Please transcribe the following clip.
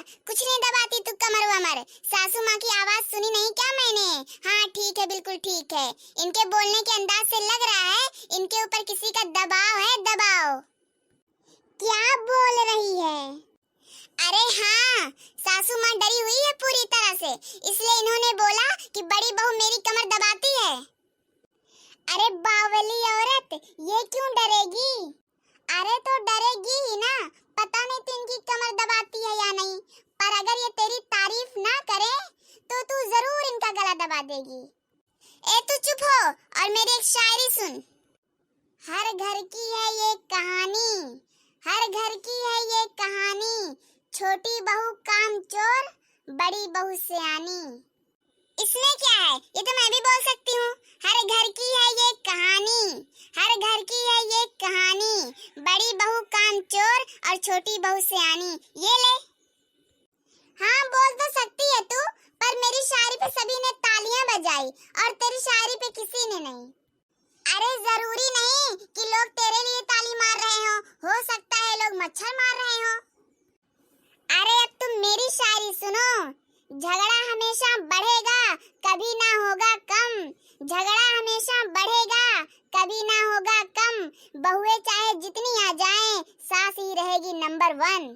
कुछ नहीं दबाती तू कमर वमर। सासू माँ की आवाज सुनी नहीं क्या मैंने? हाँ ठीक है, बिल्कुल ठीक है। इनके बोलने के अंदाज से लग रहा है इनके ऊपर किसी का दबाव है, दबाव। क्या बोल रही है? अरे हाँ, सासू माँ डरी हुई है पूरी तरह से, इसलिए इन्होंने बोला कि बड़ी बहू मेरी कमर दबाती है। अरे बावली औरत, ये क्यों डरेगी? अरे तो डरेगी ही ना, पता नहीं तो इनकी कमर दबाती है या नहीं, पर अगर ये तेरी तारीफ ना करे तो तू जरूर इनका गला दबा देगी। ए तू चुप हो और मेरी एक शायरी सुन। हर घर की है ये कहानी, हर घर की है ये कहानी, छोटी बहू कामचोर, बड़ी बहू सयानी। इसमें क्या है, ये तो मैं भी बोल सकती हूँ। हर घर की है ये कहानी, हर घर की है ये कहानी, बड़ी बहू कामचोर और छोटी बहू सयानी। ये ले। हाँ बोल तो सकती है तू, पर मेरी शायरी पे सभी ने तालियां बजाई और तेरी शायरी पे किसी ने नहीं। अरे जरूरी नहीं कि लोग तेरे लिए ताली मार रहे हो सकता है लोग मच्छर मार रहे हो। अरे अब तुम मेरी शायरी सुनो। झगड़ा हमेशा बढ़ेगा, कभी ना होगा कम, झगड़ा हमेशा बढ़ेगा, कभी ना होगा कम, बहुएं चाहे जितनी आ जाएं, सास ही रहेगी नंबर 1।